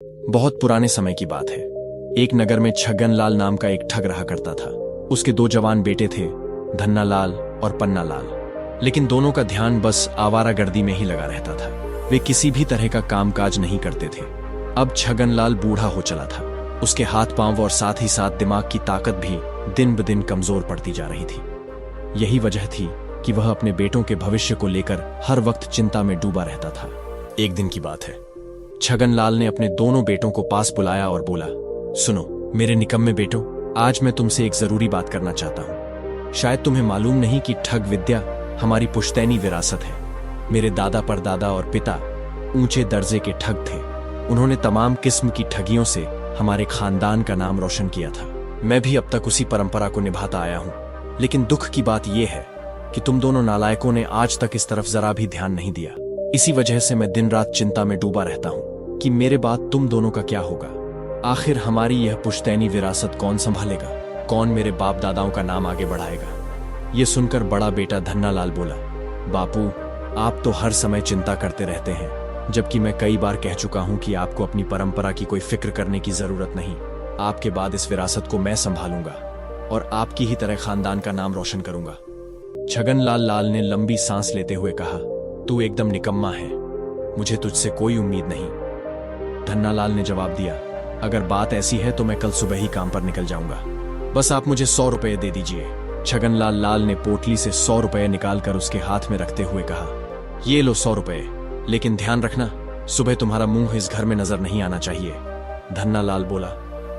बहुत पुराने समय की बात है। एक नगर में छगन लाल नाम का एक ठग रहा करता था। उसके दो जवान बेटे थे, धन्ना लाल और पन्ना लाल। लेकिन दोनों का ध्यान बस आवारागर्दी में ही लगा रहता था। वे किसी भी तरह का कामकाज नहीं करते थे। अब छगन लाल बूढ़ा हो चला था। उसके हाथ पांव और साथ ही साथ दिमाग की ताकत भी दिन ब दिन कमजोर पड़ती जा रही थी। यही वजह थी कि वह अपने बेटों के भविष्य को लेकर हर वक्त चिंता में डूबा रहता था। एक दिन की बात है, छगन लाल ने अपने दोनों बेटों को पास बुलाया और बोला, सुनो मेरे निकम्मे बेटों, आज मैं तुमसे एक जरूरी बात करना चाहता हूँ। शायद तुम्हें मालूम नहीं कि ठग विद्या हमारी पुश्तैनी विरासत है। मेरे दादा परदादा और पिता ऊंचे दर्जे के ठग थे। उन्होंने तमाम किस्म की ठगियों से हमारे खानदान का नाम रोशन किया था। मैं भी अब तक उसी परंपरा को निभाता आया हूँ। लेकिन दुख की बात यह है कि तुम दोनों नालायकों ने आज तक इस तरफ जरा भी ध्यान नहीं दिया। इसी वजह से मैं दिन रात चिंता में डूबा रहता हूँ कि मेरे बाद तुम दोनों का क्या होगा। आखिर हमारी यह पुश्तैनी विरासत कौन संभालेगा? कौन मेरे बाप दादाओं का नाम आगे बढ़ाएगा? ये सुनकर बड़ा बेटा धन्ना लाल बोला, बापू आप तो हर समय चिंता करते रहते हैं, जबकि मैं कई बार कह चुका हूं कि आपको अपनी परंपरा की कोई फिक्र करने की जरूरत नहीं। आपके बाद इस विरासत को मैं संभालूंगा और आपकी ही तरह खानदान का नाम रोशन करूंगा। छगन लाल लाल ने लंबी सांस लेते हुए कहा, तू एकदम निकम्मा है, मुझे तुझसे कोई उम्मीद नहीं। धन्ना लाल ने जवाब दिया, अगर बात ऐसी है तो मैं कल सुबह ही काम पर निकल जाऊंगा। बस आप मुझे 100 रुपए दे दीजिए। छगन लाल लाल ने पोटली से 100 रुपए निकालकर उसके हाथ में रखते हुए कहा, ये लो 100 रुपए, लेकिन ध्यान रखना सुबह तुम्हारा मुंह इस घर में नजर नहीं आना चाहिए। धन्ना लाल बोला,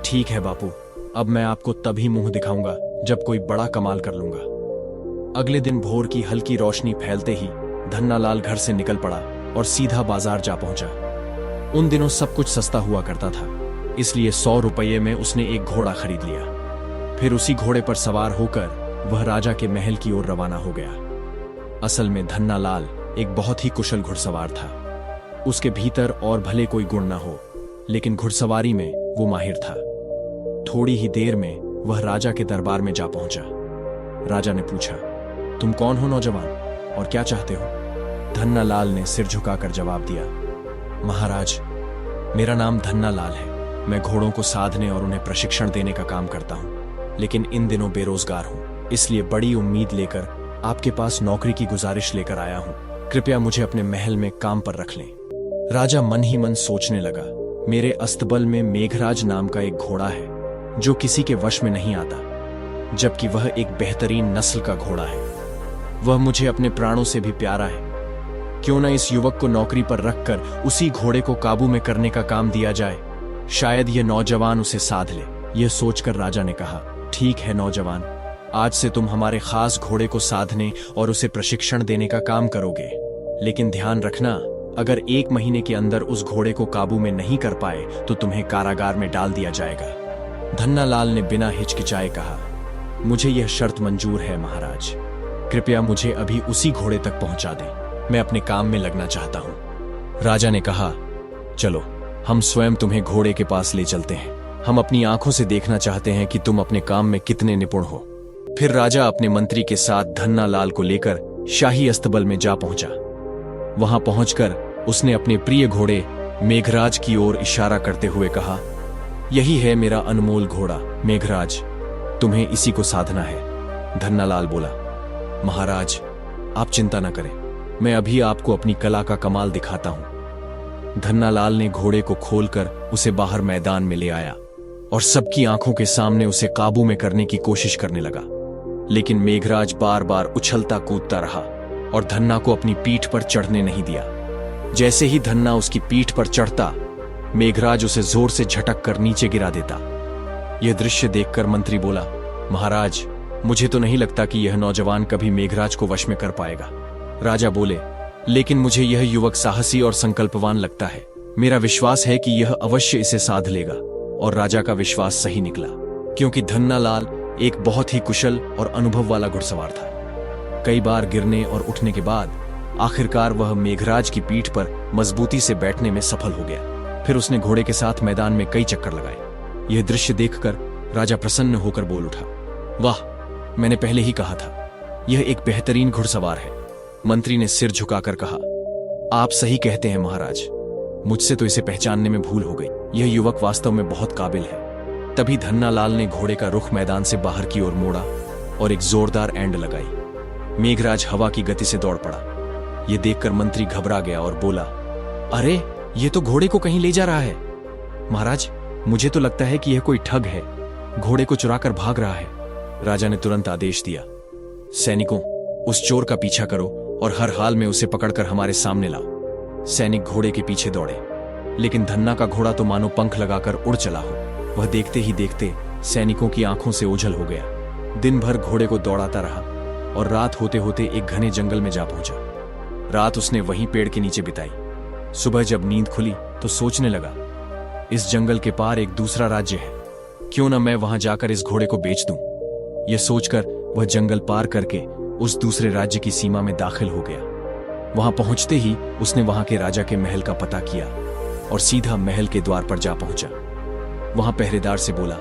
ठीक है बापू, अब मैं आपको तभी मुंह दिखाऊंगा जब कोई बड़ा कमाल कर लूंगा। अगले दिन भोर की हल्की रोशनी फैलते ही धन्ना लाल घर से निकल पड़ा और सीधा बाजार जा पहुंचा। उन दिनों सब कुछ सस्ता हुआ करता था, इसलिए 100 रुपये में उसने एक घोड़ा खरीद लिया। फिर उसी घोड़े पर सवार होकर वह राजा के महल की ओर रवाना हो गया। असल में धन्ना लाल एक बहुत ही कुशल घुड़सवार था। उसके भीतर और भले कोई गुण न हो, लेकिन घुड़सवारी में वो माहिर था। थोड़ी ही देर में वह राजा के दरबार में जा पहुंचा। राजा ने पूछा, तुम कौन हो नौजवान और क्या चाहते हो? धन्ना लाल ने सिर झुकाकर जवाब दिया, महाराज मेरा नाम धन्ना लाल है। मैं घोड़ों को साधने और उन्हें प्रशिक्षण देने का काम करता हूं, लेकिन इन दिनों बेरोजगार हूं, इसलिए बड़ी उम्मीद लेकर आपके पास नौकरी की गुजारिश लेकर आया हूं। कृपया मुझे अपने महल में काम पर रख लें। राजा मन ही मन सोचने लगा, मेरे अस्तबल में मेघराज नाम का एक घोड़ा है जो किसी के वश में नहीं आता, जबकि वह एक बेहतरीन नस्ल का घोड़ा है। वह मुझे अपने प्राणों से भी प्यारा है। क्यों न इस युवक को नौकरी पर रखकर उसी घोड़े को काबू में करने का काम दिया जाए, शायद यह नौजवान उसे साध ले। यह सोचकर राजा ने कहा, ठीक है नौजवान, आज से तुम हमारे खास घोड़े को साधने और उसे प्रशिक्षण देने का काम करोगे, लेकिन ध्यान रखना अगर 1 महीने के अंदर उस घोड़े को काबू में नहीं कर पाए तो तुम्हें कारागार में डाल दिया जाएगा। धन्ना लाल ने बिना हिचकिचाए कहा, मुझे यह शर्त मंजूर है महाराज, कृपया मुझे अभी उसी घोड़े तक पहुंचा दें, मैं अपने काम में लगना चाहता हूं। राजा ने कहा, चलो हम स्वयं तुम्हें घोड़े के पास ले चलते हैं। हम अपनी आंखों से देखना चाहते हैं कि तुम अपने काम में कितने निपुण हो। फिर राजा अपने मंत्री के साथ धन्ना लाल को लेकर शाही अस्तबल में जा पहुंचा। वहां पहुंचकर उसने अपने प्रिय घोड़े मेघराज की ओर इशारा करते हुए कहा, यही है मेरा अनमोल घोड़ा मेघराज, तुम्हें इसी को साधना है। धन्ना लाल बोला, महाराज आप चिंता न करें, मैं अभी आपको अपनी कला का कमाल दिखाता हूं। धन्ना लाल ने घोड़े को खोलकर उसे बाहर मैदान में ले आया और सबकी आंखों के सामने उसे काबू में करने की कोशिश करने लगा। लेकिन मेघराज बार बार उछलता कूदता रहा और धन्ना को अपनी पीठ पर चढ़ने नहीं दिया। जैसे ही धन्ना उसकी पीठ पर चढ़ता, मेघराज उसे जोर से झटक कर नीचे गिरा देता। यह दृश्य देखकर मंत्री बोला, महाराज मुझे तो नहीं लगता कि यह नौजवान कभी मेघराज को वश में कर पाएगा। राजा बोले, लेकिन मुझे यह युवक साहसी और संकल्पवान लगता है। मेरा विश्वास है कि यह अवश्य इसे साध लेगा। और राजा का विश्वास सही निकला, क्योंकि धन्ना लाल एक बहुत ही कुशल और अनुभव वाला घुड़सवार था। कई बार गिरने और उठने के बाद आखिरकार वह मेघराज की पीठ पर मजबूती से बैठने में सफल हो गया। फिर उसने घोड़े के साथ मैदान में कई चक्कर लगाए। यह दृश्य देखकर राजा प्रसन्न होकर बोल उठा, वाह, मैंने पहले ही कहा था, यह एक बेहतरीन घुड़सवार है। मंत्री ने सिर झुकाकर कहा, आप सही कहते हैं महाराज, मुझसे तो इसे पहचानने में भूल हो गई। यह युवक वास्तव में बहुत काबिल है। तभी धन्ना लाल ने घोड़े का रुख मैदान से बाहर की ओर मोड़ा और एक जोरदार एंड लगाई। मेघराज हवा की गति से दौड़ पड़ा। यह देखकर मंत्री घबरा गया और बोला, अरे ये तो घोड़े को कहीं ले जा रहा है। महाराज, मुझे तो लगता है कि यह कोई ठग है, घोड़े को चुराकर भाग रहा है। राजा ने तुरंत आदेश दिया, सैनिकों, उस चोर का पीछा करो और हर हाल में उसे पकड़कर हमारे सामने लाओ। सैनिक घोड़े के पीछे दौड़े, लेकिन धन्ना का घोड़ा तो मानो पंख लगाकर उड़ चला हो। वह देखते ही देखते सैनिकों की आंखों से ओझल हो गया। दिन भर घोड़े को दौड़ाता रहा और रात होते होते एक घने जंगल में जा पहुंचा। रात उसने वहीं पेड़ के नीचे बिताई। सुबह जब नींद खुली तो सोचने लगा, इस जंगल के पार एक दूसरा राज्य है, क्यों न मैं वहां जाकर इस घोड़े को बेच दूं। यह सोचकर वह जंगल पार करके उस दूसरे राज्य की सीमा में दाखिल हो गया। वहां पहुंचते ही उसने वहां के राजा के महल का पता किया और सीधा महल के द्वार पर जा पहुंचा। वहां पहरेदार से बोला,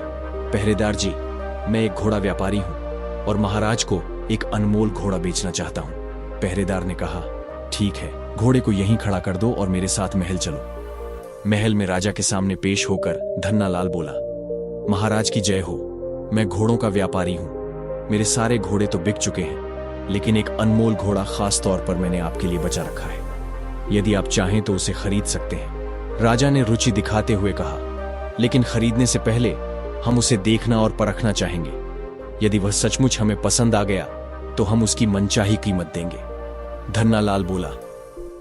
पहरेदार जी, मैं एक घोड़ा व्यापारी हूं और महाराज को एक अनमोल घोड़ा बेचना चाहता हूं। पहरेदार ने कहा, ठीक है, घोड़े को यहीं खड़ा कर दो और मेरे साथ महल चलो। महल में राजा के सामने पेश होकर धन्ना लाल बोला, महाराज की जय हो, मैं घोड़ों का व्यापारी हूं। मेरे सारे घोड़े तो बिक चुके हैं, लेकिन एक अनमोल घोड़ा खास तौर पर मैंने आपके लिए बचा रखा है। यदि आप चाहें तो उसे खरीद सकते हैं। राजा ने रुचि दिखाते हुए कहा, लेकिन खरीदने से पहले हम उसे देखना और परखना चाहेंगे। यदि वह सचमुच हमें पसंद आ गया तो हम उसकी मनचाही कीमत देंगे। धन्ना लाल बोला,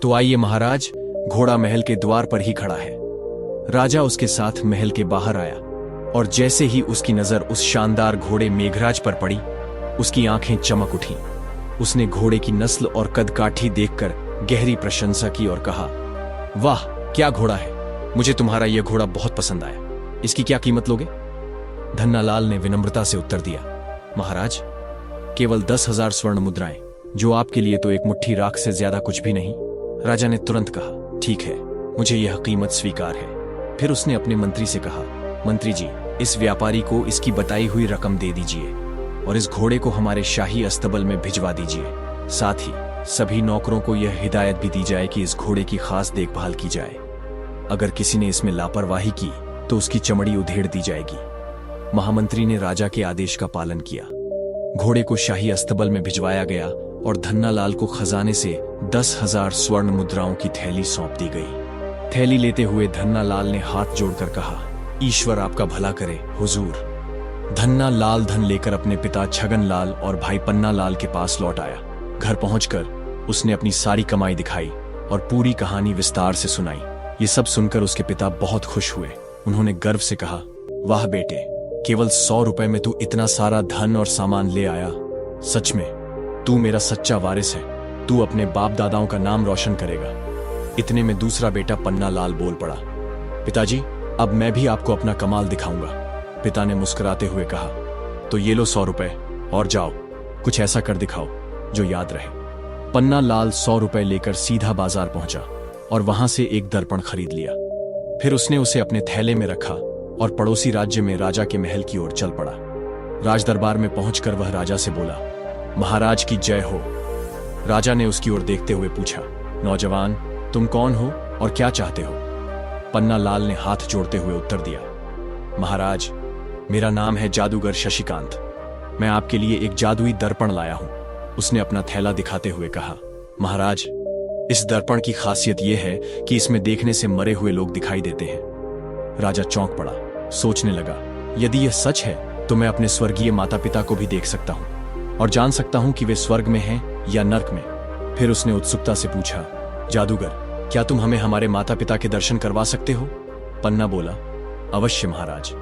तो आइए महाराज, घोड़ा महल के द्वार पर ही खड़ा है। राजा उसके साथ महल के बाहर आया और जैसे ही उसकी नजर उस शानदार घोड़े मेघराज पर पड़ी, उसकी आंखें चमक उठी। उसने घोड़े की नस्ल और कदकाठी देखकर गहरी प्रशंसा की और कहा, वाह क्या घोड़ा है, मुझे तुम्हारा यह घोड़ा बहुत पसंद आया। इसकी क्या कीमत लोगे? धन्ना लाल ने विनम्रता से उत्तर दिया, महाराज, केवल 10,000 स्वर्ण मुद्राएं, जो आपके लिए तो एक मुट्ठी राख से ज्यादा कुछ भी नहीं। राजा ने तुरंत कहा, ठीक है, मुझे यह कीमत स्वीकार है। फिर उसने अपने मंत्री से कहा, मंत्री जी, इस व्यापारी को इसकी बताई हुई रकम दे दीजिए और इस घोड़े को हमारे शाही अस्तबल में भिजवा दीजिए। साथ ही सभी नौकरों को यह हिदायत भी दी जाए कि इस घोड़े की खास देखभाल की जाए। अगर किसी ने इसमें लापरवाही की तो उसकी चमड़ी उधेड़ दी जाएगी। महामंत्री ने राजा के आदेश का पालन किया। घोड़े को शाही अस्तबल में भिजवाया गया और धन्ना लाल को खजाने से 10,000 स्वर्ण मुद्राओं की थैली सौंप दी गई। थैली लेते हुए धन्ना लाल ने हाथ जोड़कर कहा, ईश्वर आपका भला करे हुजूर। धन्ना लाल धन लेकर अपने पिता छगन लाल और भाई पन्ना लाल के पास लौट आया। घर पहुंचकर उसने अपनी सारी कमाई दिखाई और पूरी कहानी विस्तार से सुनाई। ये सब सुनकर उसके पिता बहुत खुश हुए। उन्होंने गर्व से कहा, वाह बेटे, केवल 100 रुपए में तू इतना सारा धन और सामान ले आया। सच में तू मेरा सच्चा वारिस है। तू अपने बाप दादाओं का नाम रोशन करेगा। इतने में दूसरा बेटा पन्ना लाल बोल पड़ा, पिताजी, अब मैं भी आपको अपना कमाल दिखाऊंगा। पिता ने मुस्कुराते हुए कहा, तो ये लो 100 रुपए और जाओ, कुछ ऐसा कर दिखाओ जो याद रहे। पन्ना लाल 100 रुपए लेकर सीधा बाजार पहुंचा और वहां से एक दर्पण खरीद लिया। फिर उसने उसे अपने थैले में रखा और पड़ोसी राज्य में राजा के महल की ओर चल पड़ा। राजदरबार में पहुंचकर वह राजा से बोला, महाराज की जय हो। राजा ने उसकी ओर देखते हुए पूछा, नौजवान, तुम कौन हो और क्या चाहते हो? पन्ना लाल ने हाथ जोड़ते हुए उत्तर दिया, महाराज, मेरा नाम है जादूगर शशिकांत। मैं आपके लिए एक जादुई दर्पण लाया हूं। उसने अपना थैला दिखाते हुए कहा, महाराज, इस दर्पण की खासियत यह है कि इसमें देखने से मरे हुए लोग दिखाई देते हैं। राजा चौंक पड़ा, सोचने लगा, यदि यह सच है तो मैं अपने स्वर्गीय माता पिता को भी देख सकता हूं और जान सकता हूं कि वे स्वर्ग में हैं या नर्क में। फिर उसने उत्सुकता से पूछा, जादूगर, क्या तुम हमें हमारे माता पिता के दर्शन करवा सकते हो? पन्ना बोला, अवश्य महाराज।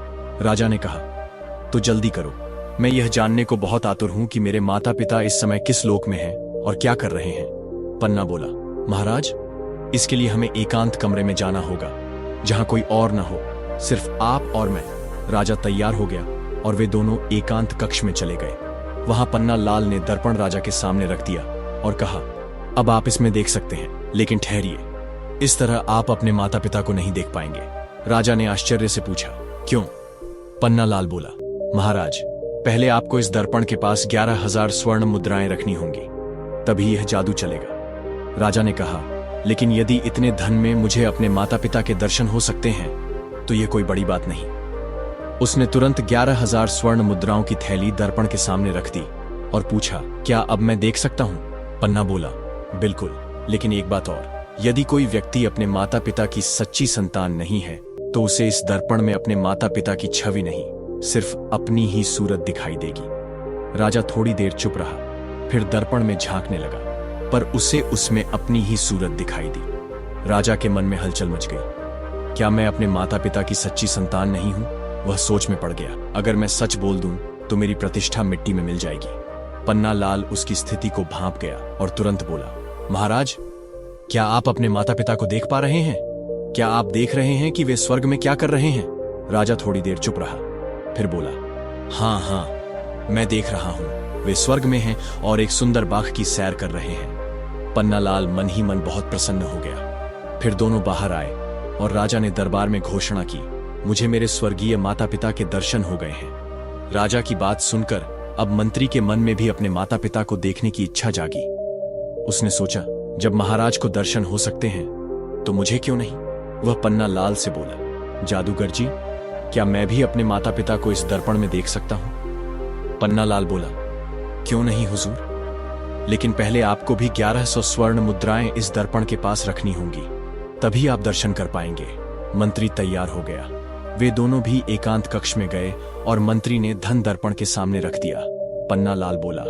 राजा ने कहा, तो जल्दी करो, मैं यह जानने को बहुत आतुर हूं कि मेरे माता पिता इस समय किस लोक में हैं और क्या कर रहे हैं। पन्ना बोला, महाराज, इसके लिए हमें एकांत कमरे में जाना होगा जहां कोई और न हो, सिर्फ आप और मैं। राजा तैयार हो गया और वे दोनों एकांत कक्ष में चले गए। वहां पन्ना लाल ने दर्पण राजा के सामने रख दिया और कहा, अब आप इसमें देख सकते हैं, लेकिन ठहरिए, इस तरह आप अपने माता पिता को नहीं देख पाएंगे। राजा ने आश्चर्य से पूछा, क्यों? पन्ना लाल बोला, महाराज, पहले आपको इस दर्पण के पास 11,000 स्वर्ण मुद्राएं रखनी होंगी, तभी यह जादू चलेगा। राजा ने कहा, लेकिन यदि इतने धन में मुझे अपने माता पिता के दर्शन हो सकते हैं तो ये कोई बड़ी बात नहीं। उसने तुरंत 11,000 स्वर्ण मुद्राओं की थैली दर्पण के सामने रख दी और पूछा, क्या अब मैं देख सकता हूं? पन्ना बोला, बिल्कुल, लेकिन एक बात और, यदि कोई व्यक्ति अपने माता पिता की सच्ची संतान नहीं है तो उसे इस दर्पण में अपने माता पिता की छवि नहीं, सिर्फ अपनी ही सूरत दिखाई देगी। राजा थोड़ी देर चुप रहा, फिर दर्पण में झांकने लगा, पर उसे उसमें अपनी ही सूरत दिखाई दी। राजा के मन में हलचल मच गई। क्या मैं अपने माता पिता की सच्ची संतान नहीं हूं? वह सोच में पड़ गया। अगर मैं सच बोल दूं तो मेरी प्रतिष्ठा मिट्टी में मिल जाएगी। पन्ना लाल उसकी स्थिति को भांप गया और तुरंत बोला, महाराज, क्या आप अपने माता पिता को देख पा रहे हैं? क्या आप देख रहे हैं कि वे स्वर्ग में क्या कर रहे हैं? राजा थोड़ी देर चुप रहा, फिर बोला, हाँ हाँ, मैं देख रहा हूं, वे स्वर्ग में हैं और एक सुंदर बाघ की सैर कर रहे हैं। पन्ना लाल मन ही मन बहुत प्रसन्न हो गया। फिर दोनों बाहर आए और राजा ने दरबार में घोषणा की, मुझे मेरे स्वर्गीय माता पिता के दर्शन हो गए हैं। राजा की बात सुनकर अब मंत्री के मन में भी अपने माता पिता को देखने की इच्छा जागी। उसने सोचा, जब महाराज को दर्शन हो सकते हैं तो मुझे क्यों नहीं? वह पन्ना लाल से बोला, जादूगर जी, क्या मैं भी अपने माता पिता को इस दर्पण में देख सकता हूं? पन्ना लाल बोला, क्यों नहीं हुजूर, लेकिन पहले आपको भी 1100 स्वर्ण मुद्राएं इस दर्पण के पास रखनी होंगी, तभी आप दर्शन कर पाएंगे। मंत्री तैयार हो गया। वे दोनों भी एकांत कक्ष में गए और मंत्री ने धन दर्पण के सामने रख दिया। पन्ना लाल बोला,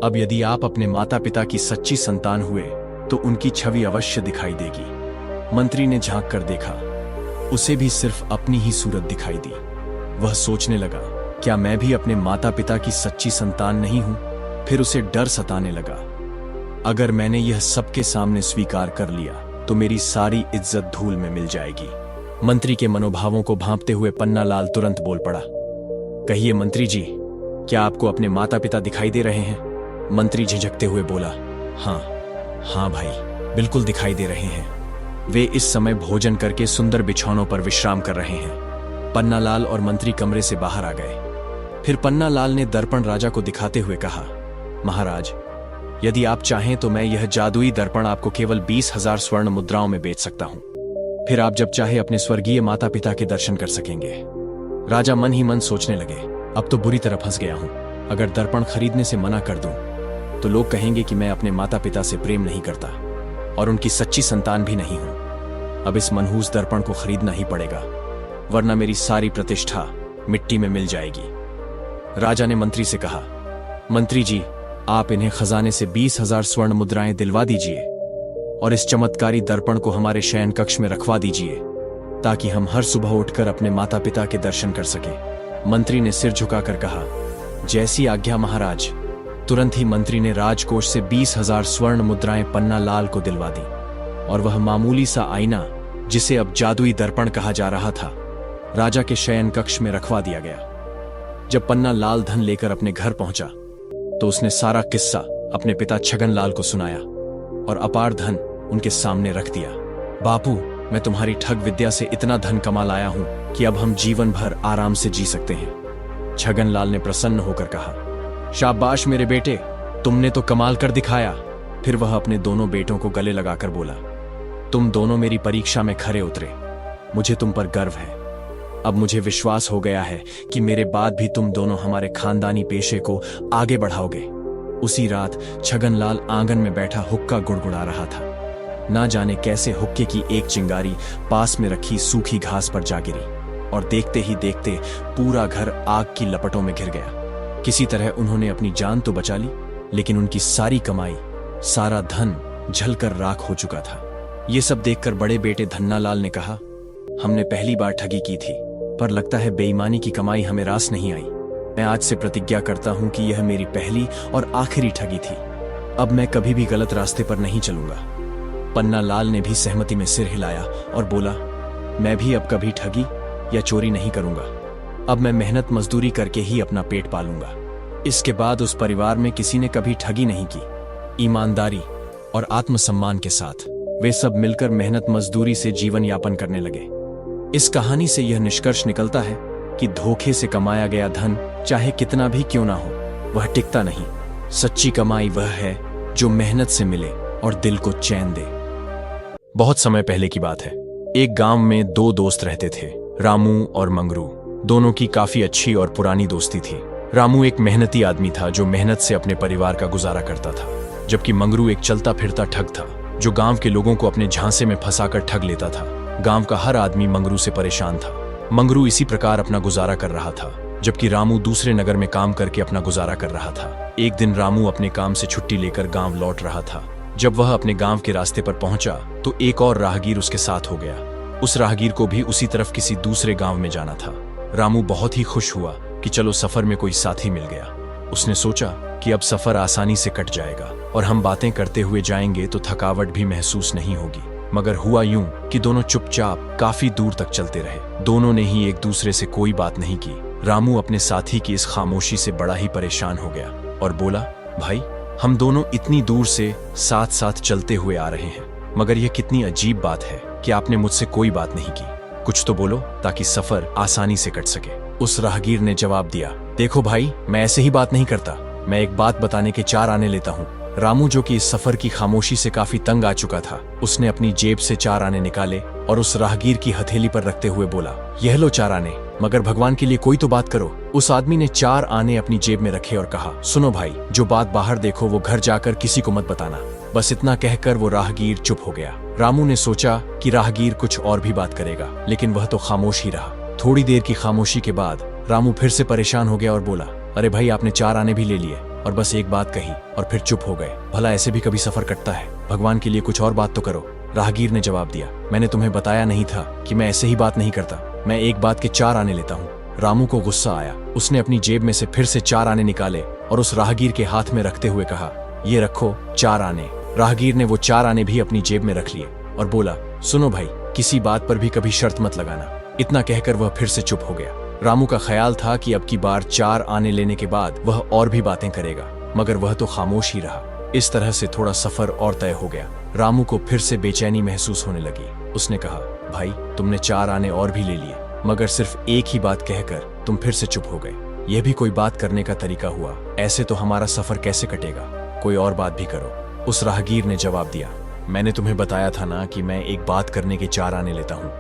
अब यदि आप अपने माता पिता की सच्ची संतान हुए तो उनकी छवि अवश्य दिखाई देगी। मंत्री ने झांक कर देखा, उसे भी सिर्फ अपनी ही सूरत दिखाई दी। वह सोचने लगा, क्या मैं भी अपने माता पिता की सच्ची संतान नहीं हूं? फिर उसे डर सताने लगा, अगर मैंने यह सबके सामने स्वीकार कर लिया तो मेरी सारी इज्जत धूल में मिल जाएगी। मंत्री के मनोभावों को भांपते हुए पन्ना लाल तुरंत बोल पड़ा, कहिए मंत्री जी, क्या आपको अपने माता पिता दिखाई दे रहे हैं? मंत्री झिझकते हुए बोला, हाँ भाई, बिल्कुल दिखाई दे रहे हैं। वे इस समय भोजन करके सुंदर बिछौनों पर विश्राम कर रहे हैं। पन्ना लाल और मंत्री कमरे से बाहर आ गए। फिर पन्ना लाल ने दर्पण राजा को दिखाते हुए कहा, महाराज, यदि आप चाहें तो मैं यह जादुई दर्पण आपको केवल 20,000 स्वर्ण मुद्राओं में बेच सकता हूं। फिर आप जब चाहे अपने स्वर्गीय माता पिता के दर्शन कर सकेंगे। राजा मन ही मन सोचने लगे, अब तो बुरी तरह फंस गया हूं। अगर दर्पण खरीदने से मना कर दूं तो लोग कहेंगे कि मैं अपने माता पिता से प्रेम नहीं करता और उनकी सच्ची संतान भी नहीं हूं। अब इस मनहूस दर्पण को खरीदना ही पड़ेगा, वरना मेरी सारी प्रतिष्ठा मिट्टी में मिल जाएगी। राजा ने मंत्री से कहा, मंत्री जी, आप इन्हें खजाने से 20,000 स्वर्ण मुद्राएं दिलवा दीजिए और इस चमत्कारी दर्पण को हमारे शयन कक्ष में रखवा दीजिए, ताकि हम हर सुबह उठकर अपने माता पिता के दर्शन कर सकें। मंत्री ने सिर झुकाकर कहा, जैसी आज्ञा महाराज। तुरंत ही मंत्री ने राजकोष से 20,000 स्वर्ण मुद्राएं पन्ना लाल को दिलवा दी और वह मामूली सा आईना, जिसे अब जादुई दर्पण कहा जा रहा था, राजा के शयन कक्ष में रखवा दिया गया। जब पन्ना लाल धन लेकर अपने घर पहुंचा तो उसने सारा किस्सा अपने पिता छगन लाल को सुनाया और अपार धन उनके सामने रख दिया। बापू, मैं तुम्हारी ठग विद्या से इतना धन कमा लाया हूं कि अब हम जीवन भर आराम से जी सकते हैं। छगन लाल ने प्रसन्न होकर कहा, शाबाश मेरे बेटे, तुमने तो कमाल कर दिखाया। फिर वह अपने दोनों बेटों को गले लगाकर बोला, तुम दोनों मेरी परीक्षा में खरे उतरे, मुझे तुम पर गर्व है। अब मुझे विश्वास हो गया है कि मेरे बाद भी तुम दोनों हमारे खानदानी पेशे को आगे बढ़ाओगे। उसी रात छगन लाल आंगन में बैठा हुक्का गुड़गुड़ा रहा था। ना जाने कैसे हुक्के की एक चिंगारी पास में रखी सूखी घास पर जा गिरी और देखते ही देखते पूरा घर आग की लपटों में घिर गया। किसी तरह उन्होंने अपनी जान तो बचा ली, लेकिन उनकी सारी कमाई, सारा धन जलकर राख हो चुका था। ये सब देखकर बड़े बेटे धन्नालाल ने कहा, हमने पहली बार ठगी की थी, पर लगता है बेईमानी की कमाई हमें रास नहीं आई। मैं आज से प्रतिज्ञा करता हूं कि यह मेरी पहली और आखिरी ठगी थी। अब मैं कभी भी गलत रास्ते पर नहीं चलूंगा। पन्ना लाल ने भी सहमति में सिर हिलाया और बोला, मैं भी अब कभी ठगी या चोरी नहीं करूंगा। अब मैं मेहनत मजदूरी करके ही अपना पेट पालूंगा। इसके बाद उस परिवार में किसी ने कभी ठगी नहीं की। ईमानदारी और आत्मसम्मान के साथ वे सब मिलकर मेहनत मजदूरी से जीवन यापन करने लगे। इस कहानी से यह निष्कर्ष निकलता है कि धोखे से कमाया गया धन चाहे कितना भी क्यों ना हो, वह टिकता नहीं। सच्ची कमाई वह है जो मेहनत से मिले और दिल को चैन दे। बहुत समय पहले की बात है। एक गांव में दो दोस्त रहते थे, रामू और मंगरू। दोनों की काफी अच्छी और पुरानी दोस्ती थी। रामू एक मेहनती आदमी था जो मेहनत से अपने परिवार का गुजारा करता था, जबकि मंगरू एक चलता फिरता ठग था जो गांव के लोगों को अपने झांसे में फंसाकर ठग लेता था। गांव का हर आदमी मंगरू से परेशान था। मंगरू इसी प्रकार अपना गुजारा कर रहा था, जबकि रामू दूसरे नगर में काम करके अपना गुजारा कर रहा था। एक दिन रामू अपने काम से छुट्टी लेकर गांव लौट रहा था। जब वह अपने गांव के रास्ते पर पहुंचा तो एक और राहगीर उसके साथ हो गया। उस राहगीर को भी उसी तरफ किसी दूसरे गांव में जाना था। रामू बहुत ही खुश हुआ कि चलो सफर में कोई साथी मिल गया। उसने सोचा कि अब सफर आसानी से कट जाएगा और हम बातें करते हुए जाएंगे तो थकावट भी महसूस नहीं होगी। मगर हुआ यूं कि दोनों चुपचाप काफी दूर तक चलते रहे। दोनों ने ही एक दूसरे से कोई बात नहीं की। रामू अपने साथी की इस खामोशी से बड़ा ही परेशान हो गया और बोला, भाई, हम दोनों इतनी दूर से साथ साथ चलते हुए आ रहे हैं, मगर यह कितनी अजीब बात है कि आपने मुझसे कोई बात नहीं की। कुछ तो बोलो ताकि सफर आसानी से कट सके। उस राहगीर ने जवाब दिया, देखो भाई, मैं ऐसे ही बात नहीं करता। मैं एक बात बताने के 4 आने लेता हूँ। रामू, जो कि इस सफर की खामोशी से काफी तंग आ चुका था, उसने अपनी जेब से 4 आने निकाले और उस राहगीर की हथेली पर रखते हुए बोला, यह लो 4 आने, मगर भगवान के लिए कोई तो बात करो। उस आदमी ने 4 आने अपनी जेब में रखे और कहा, सुनो भाई, जो बात बाहर देखो वो घर जाकर किसी को मत बताना। बस इतना कहकर वो राहगीर चुप हो गया। रामू ने सोचा कि राहगीर कुछ और भी बात करेगा, लेकिन वह तो खामोश ही रहा। थोड़ी देर की खामोशी के बाद रामू फिर से परेशान हो गया और बोला, अरे भाई, आपने 4 आने भी ले लिए और बस एक बात कही और फिर चुप हो गए। भला ऐसे भी कभी सफर कटता है? भगवान के लिए कुछ और बात तो करो। राहगीर ने जवाब दिया, मैंने तुम्हें बताया नहीं था कि मैं ऐसे ही बात नहीं करता। मैं एक बात के 4 आने लेता हूँ। रामू को गुस्सा आया। उसने अपनी जेब में से फिर से 4 आने निकाले और उस राहगीर के हाथ में रखते हुए कहा, ये रखो 4 आने। राहगीर ने वो 4 आने भी अपनी जेब में रख लिए और बोला, सुनो भाई, किसी बात पर भी कभी शर्त मत लगाना। इतना कहकर वह फिर से चुप हो गया। रामू का ख्याल था कि अब की बार 4 आने लेने के बाद वह और भी बातें करेगा, मगर वह तो खामोश ही रहा। इस तरह से थोड़ा सफर और तय हो गया। रामू को फिर से बेचैनी महसूस होने लगी। उसने कहा, भाई, तुमने 4 आने और भी ले लिए, मगर सिर्फ एक ही बात कहकर तुम फिर से चुप हो गए। यह भी कोई बात करने का तरीका हुआ? ऐसे तो हमारा सफर कैसे कटेगा? कोई और बात भी करो। उस राहगीर ने जवाब दिया, मैंने तुम्हें बताया था ना कि मैं एक बात करने के 4 आने लेता हूँ।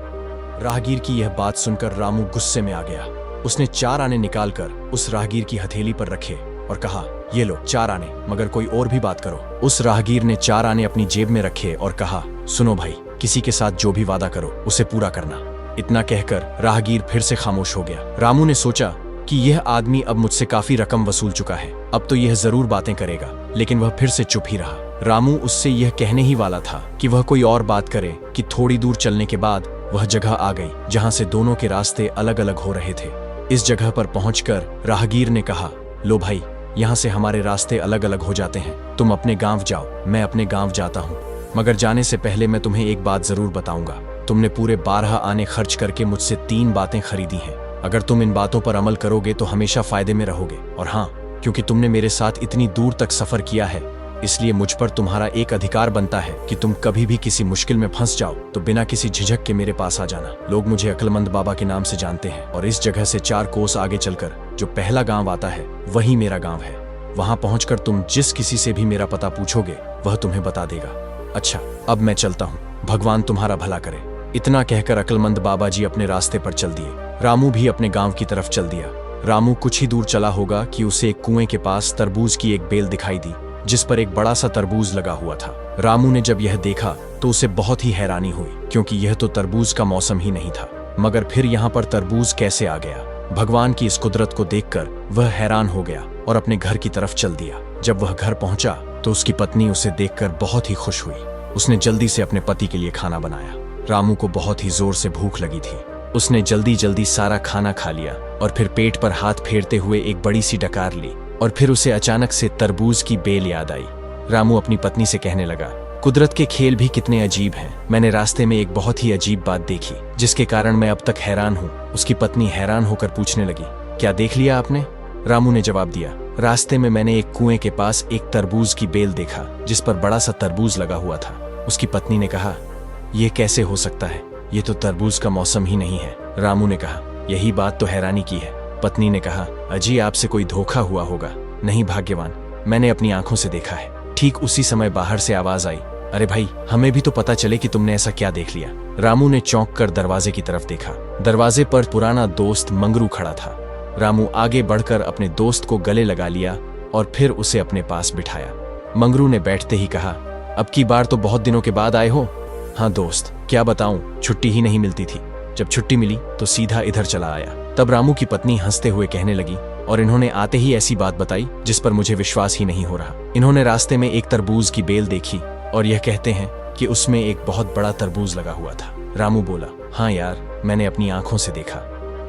राहगीर की यह बात सुनकर रामू गुस्से में आ गया। उसने 4 आने निकालकर उस राहगीर की हथेली पर रखे और कहा, ये लो 4 आने, मगर कोई और भी बात करो। उस राहगीर ने 4 आने अपनी जेब में रखे और कहा, सुनो भाई, किसी के साथ जो भी वादा करो उसे पूरा करना। इतना कहकर राहगीर फिर से खामोश हो गया। रामू ने सोचा कि यह आदमी अब मुझसे काफी रकम वसूल चुका है, अब तो यह जरूर बातें करेगा, लेकिन वह फिर से चुप ही रहा। रामू उससे यह कहने ही वाला था कि वह कोई और बात करे कि थोड़ी दूर चलने के बाद वह जगह आ गई जहां से दोनों के रास्ते अलग अलग हो रहे थे। इस जगह पर पहुंचकर राहगीर ने कहा, लो भाई, यहाँ से हमारे रास्ते अलग अलग हो जाते हैं। तुम अपने गांव जाओ, मैं अपने गांव जाता हूँ, मगर जाने से पहले मैं तुम्हें एक बात जरूर बताऊंगा। तुमने पूरे 12 आने खर्च करके मुझसे 3 बातें खरीदी हैं। अगर तुम इन बातों पर अमल करोगे तो हमेशा फायदे में रहोगे। और हाँ, क्योंकि तुमने मेरे साथ इतनी दूर तक सफर किया है, इसलिए मुझ पर तुम्हारा एक अधिकार बनता है कि तुम कभी भी किसी मुश्किल में फंस जाओ तो बिना किसी झिझक के मेरे पास आ जाना। लोग मुझे अक्लमंद बाबा के नाम से जानते हैं और इस जगह से 4 कोस आगे चलकर जो पहला गांव आता है वही मेरा गांव है। वहां पहुंचकर तुम जिस किसी से भी मेरा पता पूछोगे वह तुम्हें बता देगा। अच्छा, अब मैं चलता हूँ, भगवान तुम्हारा भला करे। इतना कहकर अक्लमंद बाबा जी अपने रास्ते पर चल दिए। रामू भी अपने गांव की तरफ चल दिया। रामू कुछ ही दूर चला होगा कि उसे एक कुएं के पास तरबूज की एक बेल दिखाई दी, जिस पर एक बड़ा सा तरबूज लगा हुआ था। रामू ने जब यह देखा तो उसे बहुत ही हैरानी हुई, क्योंकि यह तो तरबूज का मौसम ही नहीं था। मगर फिर यहाँ पर तरबूज कैसे आ गया? भगवान की इस कुदरत को देखकर वह हैरान हो गया और अपने घर की तरफ चल दिया। जब वह घर पहुंचा तो उसकी पत्नी उसे देखकर बहुत ही खुश हुई। उसने जल्दी से अपने पति के लिए खाना बनाया। रामू को बहुत ही जोर से भूख लगी थी। उसने जल्दी जल्दी सारा खाना खा लिया और फिर पेट पर हाथ फेरते हुए एक बड़ी सी डकार ली और फिर उसे अचानक से तरबूज की बेल याद आई। रामू अपनी पत्नी से कहने लगा, कुदरत के खेल भी कितने अजीब हैं। मैंने रास्ते में एक बहुत ही अजीब बात देखी जिसके कारण मैं अब तक हैरान हूँ। उसकी पत्नी हैरान होकर पूछने लगी, क्या देख लिया आपने? रामू ने जवाब दिया, रास्ते में मैंने एक कुएं के पास एक तरबूज की बेल देखा जिस पर बड़ा सा तरबूज लगा हुआ था। उसकी पत्नी ने कहा, यह कैसे हो सकता है? ये तो तरबूज का मौसम ही नहीं है। रामू ने कहा, यही बात तो हैरानी की है। पत्नी ने कहा, अजी आपसे कोई धोखा हुआ होगा। नहीं भाग्यवान, मैंने अपनी आंखों से देखा है। ठीक उसी समय बाहर से आवाज आई, अरे भाई, हमें भी तो पता चले कि तुमने ऐसा क्या देख लिया। रामू ने चौंक कर दरवाजे की तरफ देखा। दरवाजे पर पुराना दोस्त मंगरू खड़ा था। रामू आगे बढ़कर अपने दोस्त को गले लगा लिया और फिर उसे अपने पास बिठाया। मंगरू ने बैठते ही कहा, अब की बार तो बहुत दिनों के बाद आए हो। हाँ दोस्त, क्या बताऊं, छुट्टी ही नहीं मिलती थी। जब छुट्टी मिली तो सीधा इधर चला आया। तब रामू की पत्नी हंसते हुए कहने लगी, और इन्होंने आते ही ऐसी बात बताई जिस पर मुझे विश्वास ही नहीं हो रहा। इन्होंने रास्ते में एक तरबूज की बेल देखी और यह कहते हैं कि उसमें एक बहुत बड़ा तरबूज लगा हुआ था। रामू बोला, हाँ यार, मैंने अपनी आंखों से देखा।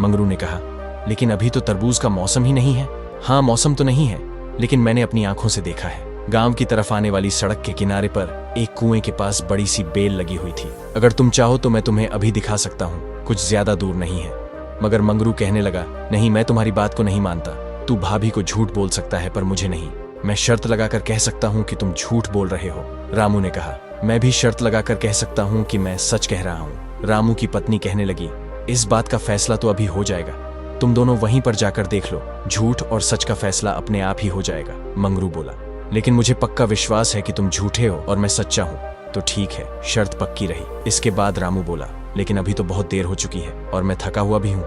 मंगरू ने कहा, लेकिन अभी तो तरबूज का मौसम ही नहीं है। हाँ, मौसम तो नहीं है, लेकिन मैंने अपनी आंखों से देखा है। गांव की तरफ आने वाली सड़क के किनारे पर एक कुएं के पास बड़ी सी बेल लगी हुई थी। अगर तुम चाहो तो मैं तुम्हें अभी दिखा सकता हूँ, कुछ ज्यादा दूर नहीं है। मगर मंगरू कहने लगा, नहीं, मैं तुम्हारी बात को नहीं मानता। तू भाभी को झूठ बोल सकता है पर मुझे नहीं। मैं शर्त लगाकर कह सकता हूँ कि तुम झूठ बोल रहे हो। रामू ने कहा, मैं भी शर्त लगाकर कह सकता हूँ कि मैं सच कह रहा हूँ। रामू की पत्नी कहने लगी, इस बात का फैसला तो अभी हो जाएगा, तुम दोनों वहीं पर जाकर देख लो, झूठ और सच का फैसला अपने आप ही हो जाएगा। मंगरू बोला, लेकिन मुझे पक्का विश्वास है कि तुम झूठे हो और मैं सच्चा हूँ। तो ठीक है, शर्त पक्की रही। इसके बाद रामू बोला, लेकिन अभी तो बहुत देर हो चुकी है और मैं थका हुआ भी हूँ।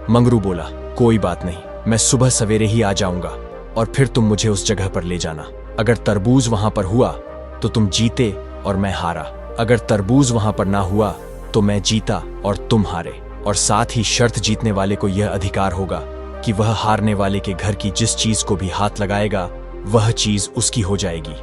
मंगरू बोला, कोई बात नहीं, मैं सुबह सवेरे ही आ जाऊंगा और फिर तुम मुझे उस जगह पर ले जाना। अगर तरबूज वहां पर हुआ तो तुम जीते और मैं हारा। अगर तरबूज वहां पर ना हुआ तो मैं जीता और तुम हारे। और साथ ही शर्त जीतने वाले को यह अधिकार होगा कि वह हारने वाले के घर की जिस चीज को भी हाथ लगाएगा वह चीज उसकी हो जाएगी।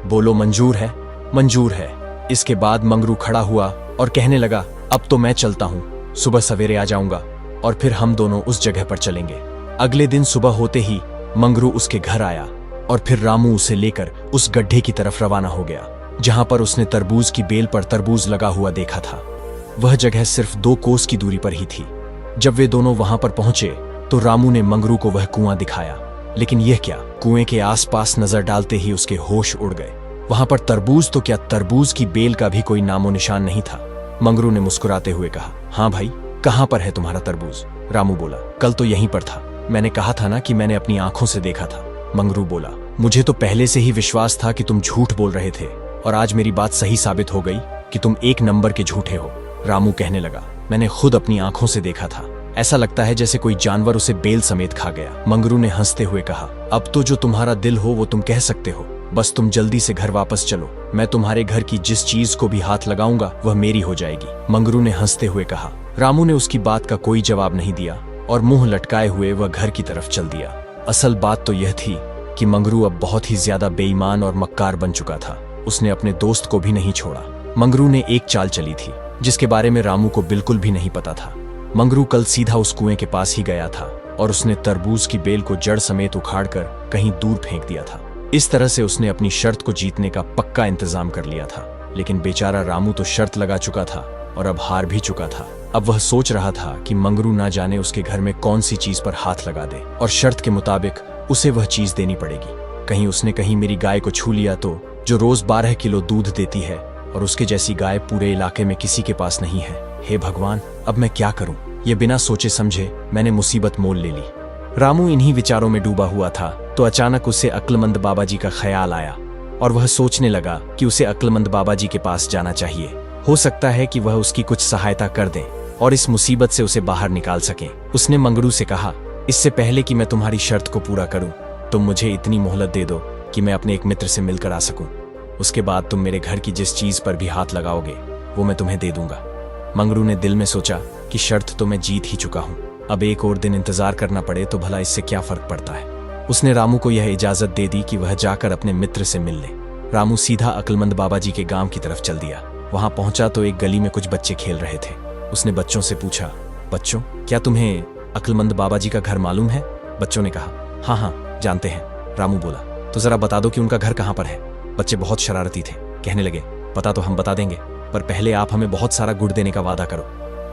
बोलो, मंजूर है? मंजूर है। इसके बाद मंगरू खड़ा हुआ और कहने लगा, अब तो मैं चलता हूँ, सुबह सवेरे आ जाऊंगा और फिर हम दोनों उस जगह पर चलेंगे। अगले दिन सुबह होते ही मंगरू उसके घर आया और फिर रामू उसे लेकर उस गड्ढे की तरफ रवाना हो गया जहां पर उसने तरबूज की बेल पर तरबूज लगा हुआ देखा था। वह जगह सिर्फ 2 कोस की दूरी पर ही थी। जब वे दोनों वहां पर पहुंचे तो रामू ने मंगरू को वह कुआं दिखाया, लेकिन यह क्या, कुएं के आसपास नजर डालते ही उसके होश उड़ गए। वहां पर तरबूज तो क्या, तरबूज की बेल का भी कोई नामो निशान नहीं था। मंगरू ने मुस्कुराते हुए कहा, हाँ भाई, कहां पर है तुम्हारा तरबूज? रामू बोला, कल तो यहीं पर था। मैंने कहा था ना कि मैंने अपनी आंखों से देखा था। मंगरू बोला, मुझे तो पहले से ही विश्वास था कि तुम झूठ बोल रहे थे और आज मेरी बात सही साबित हो गई कि तुम 1 नंबर के झूठे हो। रामू कहने लगा, मैंने खुद अपनी आंखों से देखा था। ऐसा लगता है जैसे कोई जानवर उसे बेल समेत खा गया। मंगरू ने हंसते हुए कहा, अब तो जो तुम्हारा दिल हो वो तुम कह सकते हो, बस तुम जल्दी से घर वापस चलो। मैं तुम्हारे घर की जिस चीज को भी हाथ लगाऊंगा वह मेरी हो जाएगी। मंगरू ने हंसते हुए कहा। रामू ने उसकी बात का कोई जवाब नहीं दिया और मुंह लटकाए हुए वह घर की तरफ चल दिया। असल बात तो यह थी कि मंगरू अब बहुत ही ज्यादा बेईमान और मक्कार बन चुका था। उसने अपने दोस्त को भी नहीं छोड़ा। मंगरू ने एक चाल चली थी जिसके बारे में रामू को बिल्कुल भी नहीं पता था। मंगरू कल सीधा उस कुएं के पास ही गया था और उसने तरबूज की बेल को जड़ समेत उखाड़कर कहीं दूर फेंक दिया था। इस तरह से उसने अपनी शर्त को जीतने का पक्का इंतजाम कर लिया था। लेकिन बेचारा रामू तो शर्त लगा चुका था और अब हार भी चुका था। अब वह सोच रहा था कि मंगरू ना जाने उसके घर में कौन सी चीज पर हाथ लगा दे और शर्त के मुताबिक उसे वह चीज देनी पड़ेगी। कहीं उसने कहीं मेरी गाय को छू लिया तो, जो रोज 12 किलो दूध देती है और उसके जैसी गाय पूरे इलाके में किसी के पास नहीं है। हे भगवान, अब मैं क्या करूं? ये बिना सोचे समझे मैंने मुसीबत मोल ले ली। रामू इन्हीं विचारों में डूबा हुआ था तो अचानक उसे अक्लमंद बाबा जी का ख्याल आया और वह सोचने लगा कि उसे अक्लमंद बाबा जी के पास जाना चाहिए। हो सकता है कि वह उसकी कुछ सहायता कर दें और इस मुसीबत से उसे बाहर निकाल सकें। उसने मंगरू से कहा, इससे पहले कि मैं तुम्हारी शर्त को पूरा करूं, तुम मुझे इतनी मोहलत दे दो कि मैं अपने एक मित्र से मिलकर आ सकूं। उसके बाद तुम मेरे घर की जिस चीज पर भी हाथ लगाओगे वो मैं तुम्हें दे दूंगा। मंगरू ने दिल में सोचा कि शर्त तो मैं जीत ही चुका हूं, अब एक और दिन इंतजार करना पड़े तो भला इससे क्या फर्क पड़ता है। उसने रामू को यह इजाजत दे दी कि वह जाकर अपने मित्र से मिल ले। रामू सीधा अक्लमंद बाबा जी के गांव की तरफ चल दिया। वहां पहुंचा तो एक गली में कुछ बच्चे खेल रहे थे। उसने बच्चों से पूछा, बच्चों, क्या तुम्हें अक्लमंद बाबा जी का घर मालूम है? बच्चों ने कहा, हाँ हाँ, जानते हैं। रामू बोला, तो जरा बता दो कि उनका घर कहाँ पर है। बच्चे बहुत शरारती थे, कहने लगे, पता तो हम बता देंगे, पर पहले आप हमें बहुत सारा गुड़ देने का वादा करो।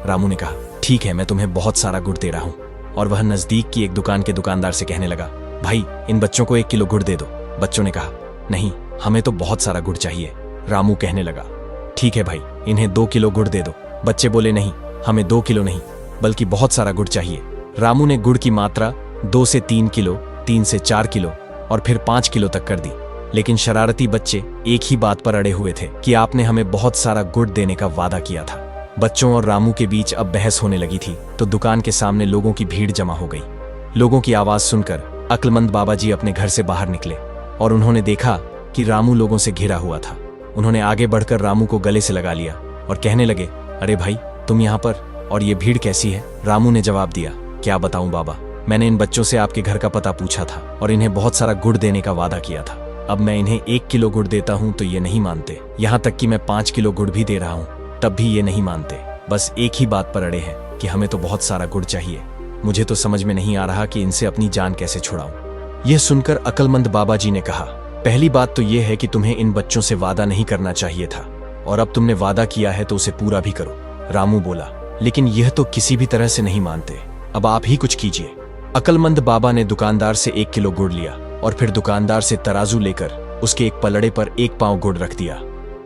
रामू ने कहा, ठीक है, मैं तुम्हें बहुत सारा गुड़ दे रहा हूँ। और वह नजदीक की एक दुकान के दुकानदार से कहने लगा, भाई, इन बच्चों को 1 किलो गुड़ दे दो। बच्चों ने कहा, नहीं, हमें तो बहुत सारा गुड़ चाहिए। रामू कहने लगा, ठीक है भाई, इन्हें 2 किलो गुड़ दे दो। बच्चे बोले, नहीं, हमें 2 किलो नहीं बल्कि बहुत सारा गुड़ चाहिए। रामू ने गुड़ की मात्रा 2 से 3 किलो, 3 से 4 किलो और फिर 5 किलो तक कर दी। लेकिन शरारती बच्चे एक ही बात पर अड़े हुए थे कि आपने हमें बहुत सारा गुड़ देने का वादा किया था। बच्चों और रामू के बीच अब बहस होने लगी थी तो दुकान के सामने लोगों की भीड़ जमा हो गई। लोगों की आवाज सुनकर अक्लमंद बाबा जी अपने घर से बाहर निकले और उन्होंने देखा कि रामू लोगों से घिरा हुआ था। उन्होंने आगे बढ़कर रामू को गले से लगा लिया और कहने लगे, अरे भाई, तुम यहाँ पर, और ये भीड़ कैसी है? रामू ने जवाब दिया, क्या बताऊं बाबा, मैंने इन बच्चों से आपके घर का पता पूछा था और इन्हें बहुत सारा गुड़ देने का वादा किया था। अब मैं इन्हें 1 किलो गुड़ देता हूँ तो ये नहीं मानते, यहाँ तक कि मैं 5 किलो गुड़ भी दे रहा हूँ तब भी ये नहीं मानते। बस एक ही बात पर अड़े हैं कि हमें तो बहुत सारा गुड़ चाहिए। मुझे तो समझ में नहीं आ रहा कि इनसे अपनी जान कैसे छुड़ाऊं। यह सुनकर अक्लमंद बाबा जी ने कहा, पहली बात तो यह है कि तुम्हें इन बच्चों से वादा नहीं करना चाहिए था और अब तुमने वादा किया है तो उसे पूरा भी करो। रामू बोला, लेकिन यह तो किसी भी तरह से नहीं मानते, अब आप ही कुछ कीजिए। अक्लमंद बाबा ने दुकानदार से 1 किलो गुड़ लिया और फिर दुकानदार से तराजू लेकर उसके एक पलड़े पर 1 पाव गुड़ रख दिया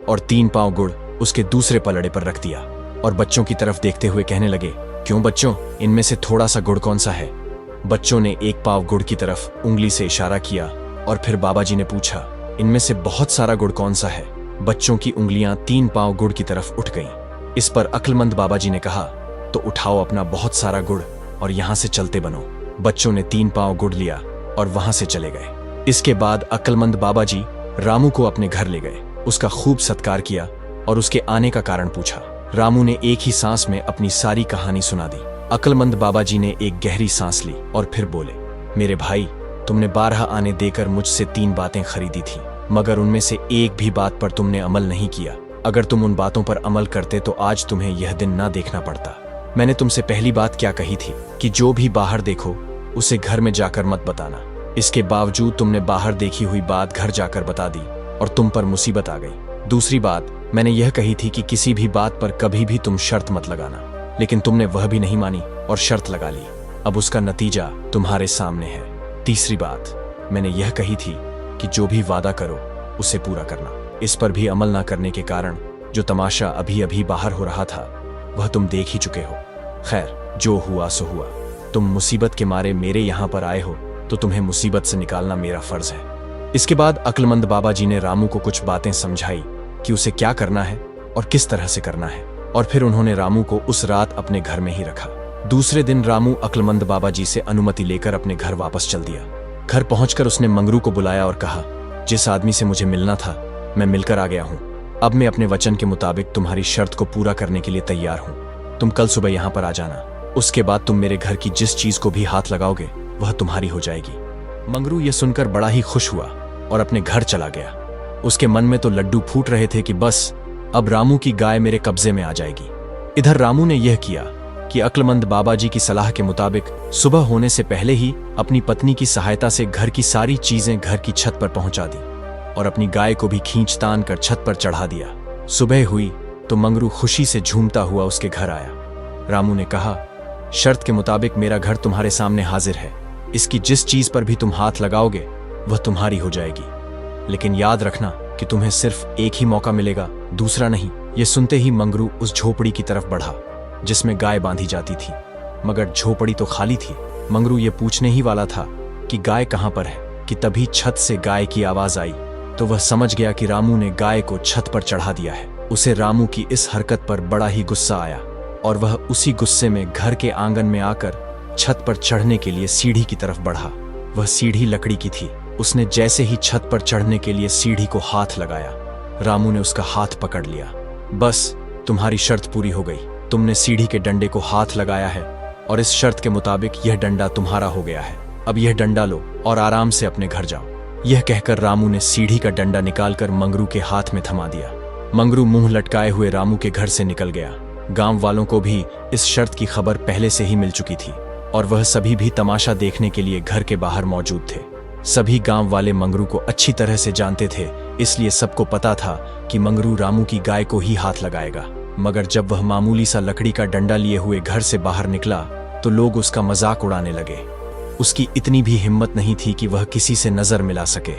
और 3 पाव गुड़ उसके दूसरे पलड़े पर रख दिया और बच्चों की तरफ देखते हुए कहने लगे, क्यों बच्चों, इनमें से थोड़ा सा गुड़ कौन सा है? बच्चों ने 1 पाव गुड़ की तरफ उंगली से इशारा किया और फिर बाबा जी ने पूछा, इनमें से बहुत सारा गुड़ कौन सा है? बच्चों की उंगलियां 3 पाव गुड़ की तरफ उठ गईं। इस पर अक्लमंद बाबा जी ने कहा, तो उठाओ अपना बहुत सारा गुड़ और यहां से चलते बनो। बच्चों ने 3 पाव गुड़ लिया और वहां से चले गए। इसके बाद अक्लमंद बाबा जी रामू को अपने घर ले गए, उसका खूब सत्कार किया और उसके आने का कारण पूछा। रामू ने एक ही सांस में अपनी सारी कहानी सुना दी। अक्लमंद बाबा जी ने एक गहरी सांस ली और फिर बोले, मेरे भाई, तुमने 12 आने देकर मुझसे 3 बातें खरीदी थी, मगर उनमें से एक भी बात पर तुमने अमल नहीं किया। अगर तुम उन बातों पर अमल करते तो आज तुम्हें यह दिन ना देखना पड़ता। मैंने तुमसे पहली बात क्या कही थी कि जो भी बाहर देखो उसे घर में जाकर मत बताना। इसके बावजूद तुमने बाहर देखी हुई बात घर जाकर बता दी और तुम पर मुसीबत आ गई। दूसरी बात मैंने यह कही थी कि किसी भी बात पर कभी भी तुम शर्त मत लगाना, लेकिन तुमने वह भी नहीं मानी और शर्त लगा ली। अब उसका नतीजा तुम्हारे सामने है। तीसरी बात मैंने यह कही थी कि जो भी वादा करो उसे पूरा करना। इस पर भी अमल ना करने के कारण जो तमाशा अभी अभी बाहर हो रहा था वह तुम देख ही चुके हो। खैर, जो हुआ सो हुआ। तुम मुसीबत के मारे मेरे यहाँ पर आए हो तो तुम्हें मुसीबत से निकालना मेरा फर्ज है। इसके बाद अक्लमंद बाबा जी ने रामू को कुछ बातें समझाई कि उसे क्या करना है और किस तरह से करना है, और फिर उन्होंने रामू को उस रात अपने घर में ही रखा। दूसरे दिन रामू अक्लमंद बाबा जी से अनुमति लेकर अपने घर वापस चल दिया। घर पहुंचकर उसने मंगरू को बुलाया और कहा, जिस आदमी से मुझे मिलना था मैं मिलकर आ गया हूं। अब मैं अपने वचन के मुताबिक तुम्हारी शर्त को पूरा करने के लिए तैयार हूं। तुम कल सुबह यहां पर आ जाना। उसके बाद तुम मेरे घर की जिस चीज को भी हाथ लगाओगे वह तुम्हारी हो जाएगी। मंगरू यह सुनकर बड़ा ही खुश हुआ और अपने घर चला गया। उसके मन में तो लड्डू फूट रहे थे कि बस अब रामू की गाय मेरे कब्जे में आ जाएगी। इधर रामू ने यह किया कि अक्लमंद बाबा जी की सलाह के मुताबिक सुबह होने से पहले ही अपनी पत्नी की सहायता से घर की सारी चीजें घर की छत पर पहुंचा दी और अपनी गाय को भी खींच तान कर छत पर चढ़ा दिया। सुबह हुई तो मंगरू खुशी से झूमता हुआ उसके घर आया। रामू ने कहा, शर्त के मुताबिक मेरा घर तुम्हारे सामने हाजिर है। इसकी जिस चीज पर भी तुम हाथ लगाओगे वह तुम्हारी हो जाएगी, लेकिन याद रखना कि तुम्हें सिर्फ एक ही मौका मिलेगा, दूसरा नहीं। यह सुनते ही मंगरू उस झोपड़ी की तरफ बढ़ा जिसमें गाय बांधी जाती थी, मगर झोपड़ी तो खाली थी। मंगरू ये पूछने ही वाला था कि गाय कहां पर है कि तभी छत से गाय की आवाज आई तो वह समझ गया कि रामू ने गाय को छत पर चढ़ा दिया है। उसे रामू की इस हरकत पर बड़ा ही गुस्सा आया और वह उसी गुस्से में घर के आंगन में आकर छत पर चढ़ने के लिए सीढ़ी की तरफ बढ़ा। वह सीढ़ी लकड़ी की थी। उसने जैसे ही छत पर चढ़ने के लिए सीढ़ी को हाथ लगाया, रामू ने उसका हाथ पकड़ लिया। बस तुम्हारी शर्त पूरी हो गई। तुमने सीढ़ी के डंडे को हाथ लगाया है और इस शर्त के मुताबिक यह डंडा तुम्हारा हो गया है। अब यह डंडा लो और आराम से अपने घर जाओ। यह कहकर रामू ने सीढ़ी का डंडा निकालकर मंगरू के हाथ में थमा दिया। मंगरू मुंह लटकाए हुए रामू के घर से निकल गया। गांव वालों को भी इस शर्त की खबर पहले से ही मिल चुकी थी और वह सभी भी तमाशा देखने के लिए घर के बाहर मौजूद थे। सभी गांव वाले मंगरू को अच्छी तरह से जानते थे, इसलिए सबको पता था कि मंगरू रामू की गाय को ही हाथ लगाएगा। मगर जब वह मामूली सा लकड़ी का डंडा लिए हुए घर से बाहर निकला तो लोग उसका मजाक उड़ाने लगे। उसकी इतनी भी हिम्मत नहीं थी कि वह किसी से नजर मिला सके।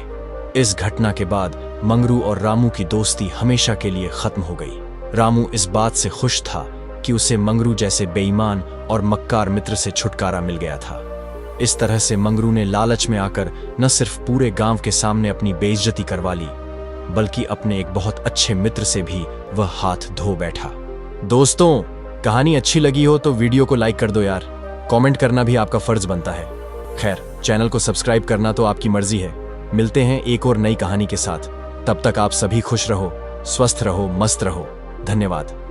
इस घटना के बाद मंगरू और रामू की दोस्ती हमेशा के लिए खत्म हो गई। रामू इस बात से खुश था कि उसे मंगरू जैसे बेईमान और मक्कार मित्र से छुटकारा मिल गया था। इस तरह से मंगरू ने लालच में आकर न सिर्फ पूरे गांव के सामने अपनी बेइज्जती करवा ली, बल्कि अपने एक बहुत अच्छे मित्र से भी वह हाथ धो बैठा। दोस्तों, कहानी अच्छी लगी हो तो वीडियो को लाइक कर दो यार। कमेंट करना भी आपका फर्ज बनता है। खैर, चैनल को सब्सक्राइब करना तो आपकी मर्जी है। मिलते हैं एक और नई कहानी के साथ। तब तक आप सभी खुश रहो, स्वस्थ रहो, मस्त रहो। धन्यवाद।